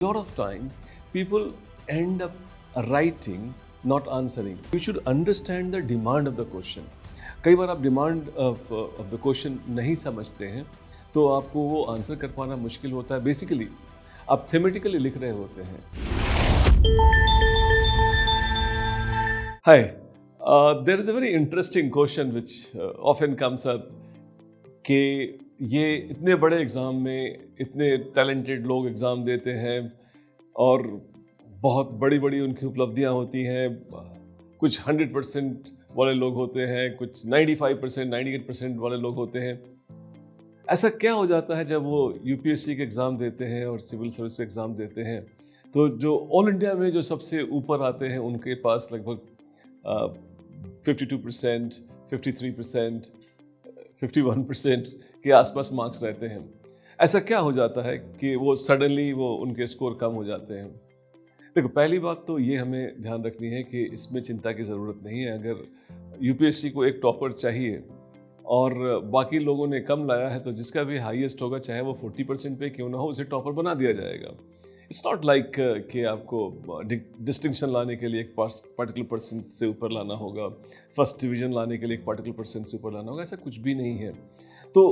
Lot of time people end up writing, not answering. You should understand the demand of the question. कई बार आप demand of the question नहीं समझते हैं तो आपको वो आंसर कर पाना मुश्किल होता है. बेसिकली आप थेमेटिकली लिख रहे होते हैं. Hi, there is a very interesting question which often comes up कि ये इतने बड़े एग्ज़ाम में इतने टैलेंटेड लोग एग्ज़ाम देते हैं और बहुत बड़ी बड़ी उनकी उपलब्धियां होती हैं. कुछ 100% वाले लोग होते हैं, कुछ 95%, 98% वाले लोग होते हैं. ऐसा क्या हो जाता है जब वो यूपीएससी के एग्ज़ाम देते हैं और सिविल सर्विस के एग्ज़ाम देते हैं तो जो ऑल इंडिया में जो सबसे ऊपर आते हैं उनके पास लगभग 52%, 53%, 51% के आसपास मार्क्स रहते हैं. ऐसा क्या हो जाता है कि वो सडनली वो उनके स्कोर कम हो जाते हैं? देखो, पहली बात तो ये हमें ध्यान रखनी है कि इसमें चिंता की ज़रूरत नहीं है. अगर यूपीएससी को एक टॉपर चाहिए और बाकी लोगों ने कम लाया है तो जिसका भी हाईएस्ट होगा, चाहे वो 40% पे क्यों ना हो, उसे टॉपर बना दिया जाएगा. इट्स नॉट लाइक कि आपको डिस्टिंक्शन लाने के लिए एक पर्टिकुलर परसेंट से ऊपर लाना होगा, फर्स्ट डिवीज़न लाने के लिए एक पर्टिकुलर परसेंट से ऊपर लाना होगा. ऐसा कुछ भी नहीं है. तो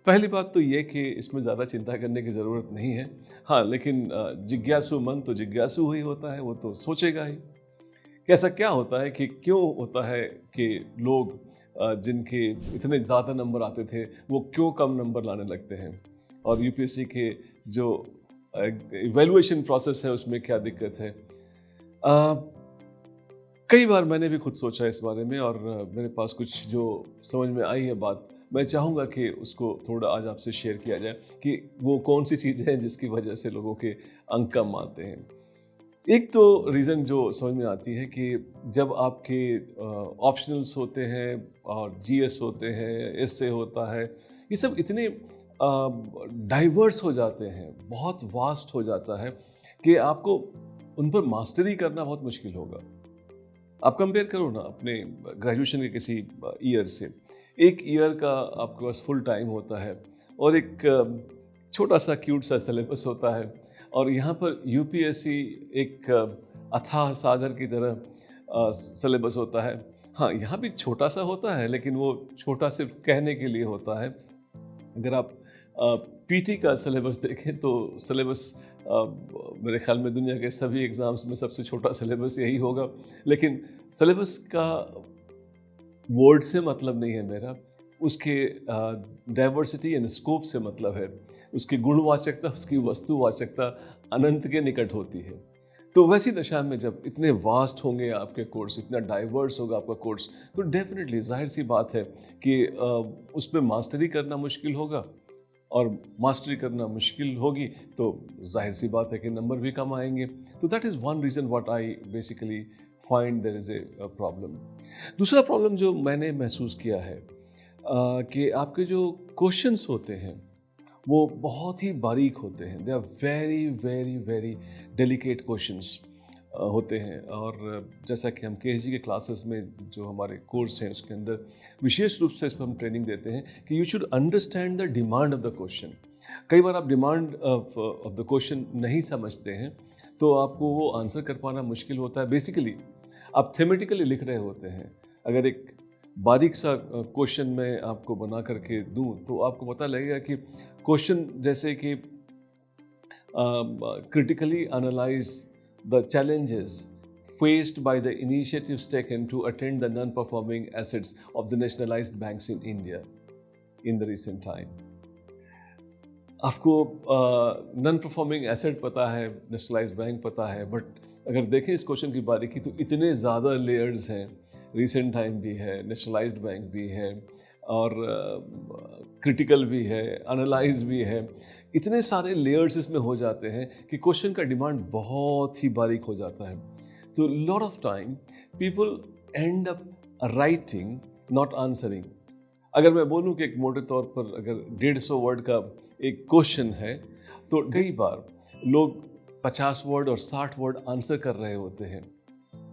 पहली बात तो ये कि इसमें ज़्यादा चिंता करने की ज़रूरत नहीं है. हाँ, लेकिन जिज्ञासु मन तो जिज्ञासु ही होता है, वो तो सोचेगा ही कि ऐसा क्या होता है, कि क्यों होता है कि लोग जिनके इतने ज़्यादा नंबर आते थे वो क्यों कम नंबर लाने लगते हैं, और यूपीएससी के जो इवैल्यूएशन प्रोसेस है उसमें क्या दिक्कत है. कई बार मैंने भी खुद सोचा इस बारे में और मेरे पास कुछ जो समझ में आई है बात, मैं चाहूँगा कि उसको थोड़ा आज आपसे शेयर किया जाए कि वो कौन सी चीज़ें हैं जिसकी वजह से लोगों के अंक कम आते हैं. एक तो रीज़न जो समझ में आती है कि जब आपके ऑप्शनल्स होते हैं और जीएस होते हैं, एसए होता है, ये सब इतने डाइवर्स हो जाते हैं, बहुत वास्ट हो जाता है कि आपको उन पर मास्टरी करना बहुत मुश्किल होगा. आप कंपेयर करो ना अपने ग्रेजुएशन के किसी ईयर से. एक ईयर का आपके पास फुल टाइम होता है और एक छोटा सा क्यूट सा सिलेबस होता है, और यहाँ पर यूपीएससी एक अथाह सागर की तरह सिलेबस होता है. हाँ, यहाँ भी छोटा सा होता है, लेकिन वो छोटा सिर्फ कहने के लिए होता है. अगर आप पीटी का सिलेबस देखें तो सिलेबस मेरे ख्याल में दुनिया के सभी एग्ज़ाम्स में सबसे छोटा सिलेबस यही होगा. लेकिन सिलेबस का वर्ड से मतलब नहीं है मेरा, उसके डाइवर्सिटी एंड स्कोप से मतलब है. उसकी गुणवाचकता, उसकी वस्तुवाचकता अनंत के निकट होती है. तो वैसी दशा में जब इतने वास्ट होंगे आपके कोर्स, इतना डाइवर्स होगा आपका कोर्स, तो डेफिनेटली जाहिर सी बात है कि उस पर मास्टरी करना मुश्किल होगा, और मास्टरी करना मुश्किल होगी तो जाहिर सी बात है कि नंबर भी कम आएंगे. तो that is one reason what I basically find there is a problem. दूसरा प्रॉब्लम जो मैंने महसूस किया है कि आपके जो क्वेश्चंस होते हैं वो बहुत ही बारीक होते हैं. They are very very very delicate questions होते हैं. और जैसा कि हम केजी के क्लासेस में जो हमारे कोर्स हैं उसके अंदर विशेष रूप से इस पर हम ट्रेनिंग देते हैं कि you should understand the demand of the question. कई बार आप डिमांड ऑफ द क्वेश्चन नहीं समझते हैं तो आपको वो आंसर कर पाना मुश्किल होता है. बेसिकली आप थेमेटिकली लिख रहे होते हैं. अगर एक बारीक सा क्वेश्चन मैं आपको बना करके दूं तो आपको पता लगेगा कि क्वेश्चन जैसे कि critically analyze the challenges faced by the initiatives taken to attend the non-performing assets of the nationalized banks in India in the recent time. आपको नॉन परफॉर्मिंग एसेट पता है, नेशनलाइज्ड बैंक पता है, बट अगर देखें इस क्वेश्चन की बारीकी तो इतने ज़्यादा लेयर्स हैं. रिसेंट टाइम भी है, नेशनलाइज्ड बैंक भी है, और क्रिटिकल भी है, एनालाइज भी है. इतने सारे लेयर्स इसमें हो जाते हैं कि क्वेश्चन का डिमांड बहुत ही बारीक हो जाता है. तो lot of time people and up writing, not answering. अगर मैं बोलूं कि एक मोटे तौर पर अगर 150 वर्ड का एक क्वेश्चन है तो कई बार लोग 50 वर्ड और 60 वर्ड आंसर कर रहे होते हैं,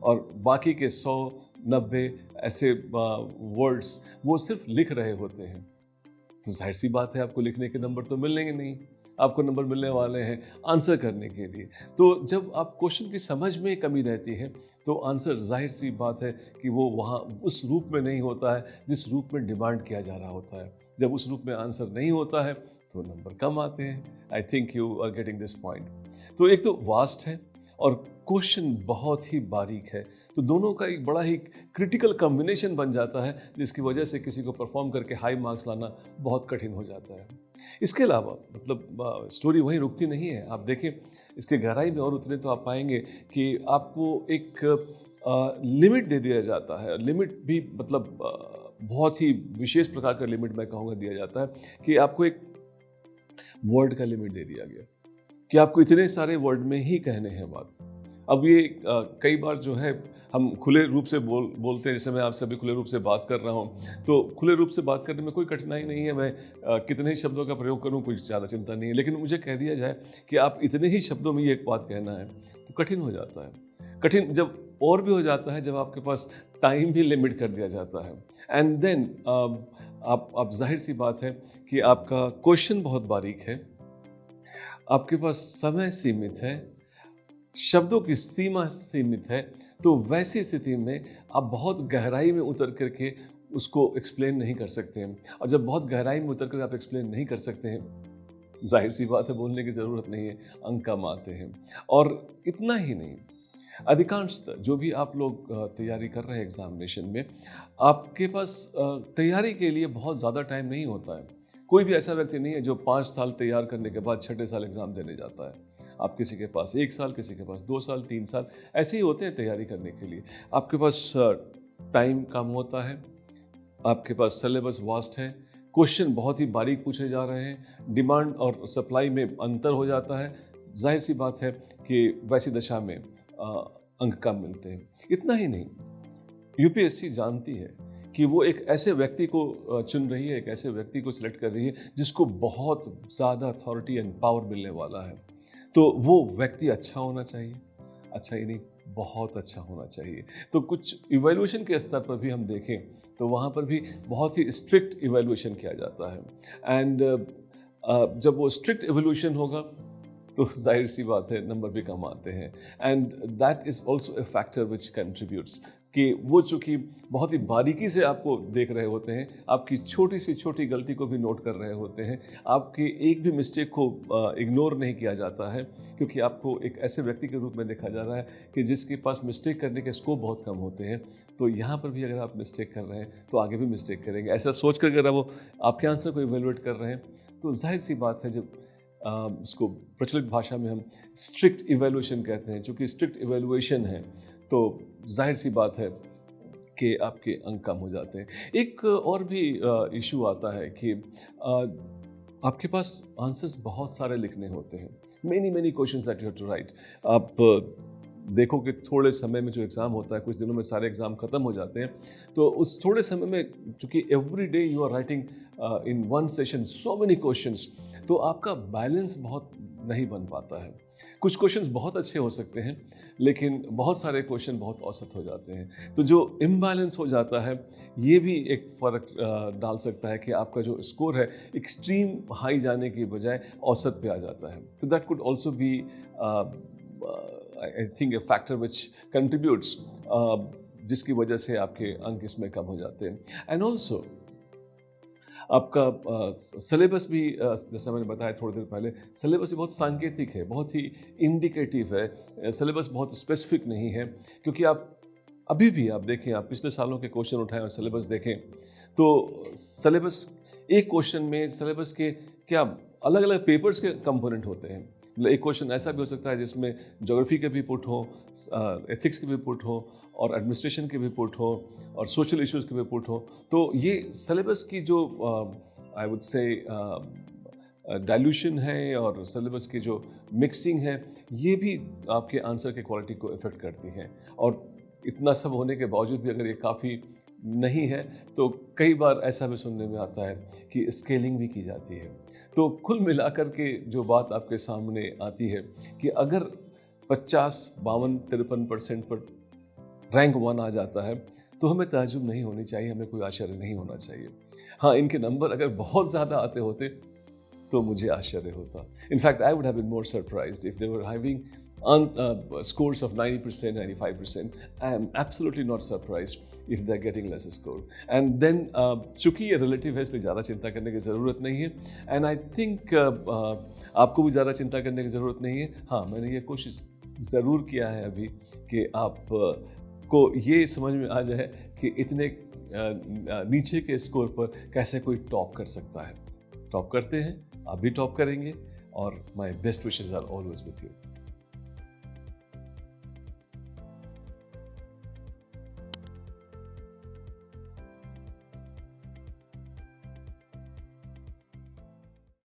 और बाकी के 100-90 ऐसे वर्ड्स वो सिर्फ लिख रहे होते हैं. तो जाहिर सी बात है आपको लिखने के नंबर तो मिलेंगे नहीं. आपको नंबर मिलने वाले हैं आंसर करने के लिए। तो जब आप क्वेश्चन की समझ में कमी रहती है तो आंसर ज़ाहिर सी बात है कि वो वहाँ उस रूप में नहीं होता है जिस रूप में डिमांड किया जा रहा होता है। जब उस रूप में आंसर नहीं होता है तो नंबर कम आते हैं। I think you are getting this point. तो एक तो वास्ट है और क्वेश्चन बहुत ही बारीक है, तो दोनों का एक बड़ा ही क्रिटिकल कॉम्बिनेशन बन जाता है जिसकी वजह से किसी को परफॉर्म करके हाई मार्क्स लाना बहुत कठिन हो जाता है। इसके अलावा मतलब स्टोरी वहीं रुकती नहीं है। आप देखें इसके गहराई में और उतरे तो आप पाएंगे कि आपको एक लिमिट दे दिया जाता है। लिमिट भी मतलब बहुत ही विशेष प्रकार का लिमिट मैं कहूँगा दिया जाता है कि आपको एक वर्ड का लिमिट दे दिया गया कि आपको इतने सारे वर्ड में ही कहने हैं बात। अब ये कई बार जो है हम खुले रूप से बोलते हैं, जैसे मैं आपसे अभी खुले रूप से बात कर रहा हूँ, तो खुले रूप से बात करने में कोई कठिनाई नहीं है। मैं कितने ही शब्दों का प्रयोग करूँ कोई ज़्यादा चिंता नहीं है, लेकिन मुझे कह दिया जाए कि आप इतने ही शब्दों में ये एक बात कहना है तो कठिन हो जाता है। कठिन जब और भी हो जाता है जब आपके पास टाइम भी लिमिट कर दिया जाता है। एंड देन आप जाहिर सी बात है कि आपका क्वेश्चन बहुत बारीक है, आपके पास समय सीमित है, शब्दों की सीमा सीमित है, तो वैसी स्थिति में आप बहुत गहराई में उतर करके उसको एक्सप्लेन नहीं कर सकते हैं। और जब बहुत गहराई में उतर कर आप एक्सप्लेन नहीं कर सकते हैं, जाहिर सी बात है बोलने की ज़रूरत नहीं है, अंक कम आते हैं। और इतना ही नहीं, अधिकांशतः जो भी आप लोग तैयारी कर रहे हैं एग्जामिनेशन में, आपके पास तैयारी के लिए बहुत ज़्यादा टाइम नहीं होता है। कोई भी ऐसा व्यक्ति नहीं है जो 5 साल तैयार करने के बाद छठे साल एग्ज़ाम देने जाता है। आप किसी के पास 1 साल, किसी के पास 2 साल, 3 साल ऐसे ही होते हैं तैयारी करने के लिए। आपके पास टाइम कम होता है, आपके पास सिलेबस वास्ट है, क्वेश्चन बहुत ही बारीक पूछे जा रहे हैं, डिमांड और सप्लाई में अंतर हो जाता है। जाहिर सी बात है कि वैसी दशा में अंक कम मिलते हैं। इतना ही नहीं, यूपीएससी जानती है कि वो एक ऐसे व्यक्ति को चुन रही है, एक ऐसे व्यक्ति को सिलेक्ट कर रही है जिसको बहुत ज़्यादा अथॉरिटी एंड पावर मिलने वाला है। तो वो व्यक्ति अच्छा होना चाहिए, अच्छा ही नहीं बहुत अच्छा होना चाहिए। तो कुछ इवैल्यूएशन के स्तर पर भी हम देखें तो वहाँ पर भी बहुत ही स्ट्रिक्ट इवैल्यूएशन किया जाता है। एंड जब वो स्ट्रिक्ट इवैल्यूएशन होगा तो जाहिर सी बात है नंबर भी कम आते हैं। And that is also a factor which contributes कि वो चूँकि बहुत ही बारीकी से आपको देख रहे होते हैं, आपकी छोटी सी छोटी गलती को भी नोट कर रहे होते हैं, आपकी एक भी मिस्टेक को इग्नोर नहीं किया जाता है, क्योंकि आपको एक ऐसे व्यक्ति के रूप में देखा जा रहा है कि जिसके पास मिस्टेक करने के स्कोप बहुत कम होते हैं। तो यहाँ पर भी अगर आप मिस्टेक कर रहे हैं तो आगे भी मिस्टेक करेंगे, ऐसा सोच कर अगर वो आपके आंसर को इवेलुएट कर रहे हैं तो जाहिर सी बात है जब इसको प्रचलित भाषा में हम स्ट्रिक्ट इवैल्यूएशन कहते हैं, चूँकि स्ट्रिक्ट इवैल्यूएशन है तो जाहिर सी बात है कि आपके अंक कम हो जाते हैं। एक और भी इशू आता है कि आपके पास आंसर्स बहुत सारे लिखने होते हैं, many questions that you have to write. आप देखो कि थोड़े समय में जो एग्ज़ाम होता है, कुछ दिनों में सारे एग्ज़ाम ख़त्म हो जाते हैं, तो उस थोड़े समय में चूँकि every day you are writing in one session so many questions, तो आपका बैलेंस बहुत नहीं बन पाता है। कुछ क्वेश्चंस बहुत अच्छे हो सकते हैं लेकिन बहुत सारे क्वेश्चन बहुत औसत हो जाते हैं। तो जो इम्बैलेंस हो जाता है ये भी एक फ़र्क डाल सकता है कि आपका जो स्कोर है एक्सट्रीम हाई जाने की बजाय औसत पे आ जाता है। तो that could also be I think a factor which contributes, जिसकी वजह से आपके अंक इसमें कम हो जाते हैं। एंड ऑल्सो आपका सिलेबस भी जैसा मैंने बताया थोड़ी देर पहले, सिलेबस भी बहुत सांकेतिक है, बहुत ही इंडिकेटिव है, सिलेबस बहुत स्पेसिफिक नहीं है। क्योंकि आप अभी भी आप देखें, आप पिछले सालों के क्वेश्चन उठाएं और सिलेबस देखें तो सिलेबस एक क्वेश्चन में सिलेबस के क्या अलग अलग पेपर्स के कंपोनेंट होते हैं। मतलब एक क्वेश्चन ऐसा भी हो सकता है जिसमें ज्योग्राफी के भी पुट हो, एथिक्स के भी पुट हो और एडमिनिस्ट्रेशन के भी पुट हो और सोशल इश्यूज़ के भी पुट हो। तो ये सिलेबस की जो आई वुड से डाइल्यूशन है और सिलेबस की जो मिक्सिंग है, ये भी आपके आंसर की क्वालिटी को इफ़ेक्ट करती है। और इतना सब होने के बावजूद भी अगर ये काफ़ी नहीं है तो कई बार ऐसा भी सुनने में आता है कि स्केलिंग भी की जाती है। तो कुल मिलाकर के जो बात आपके सामने आती है कि अगर 50, 52, 53% पर रैंक 1 आ जाता है तो हमें ताज्जुब नहीं होनी चाहिए, हमें कोई आश्चर्य नहीं होना चाहिए। हाँ, इनके नंबर अगर बहुत ज़्यादा आते होते तो मुझे आश्चर्य होता. In fact I would have been more surprised if they were having scores of 90%, 95%. I am absolutely not surprised if they're getting less score. And then चूंकि ये relative है इसलिए ज़्यादा चिंता करने की ज़रूरत नहीं है. And I think आपको भी ज़्यादा चिंता करने की ज़रूरत नहीं है. हाँ, मैंने ये कोशिश ज़रूर किया है अभी कि आप को ये समझ में आ जाए कि इतने नीचे के स्कोर पर कैसे कोई टॉप कर सकता है. टॉप करते हैं, आप भी टॉप करेंगे और my best wishes are always with you.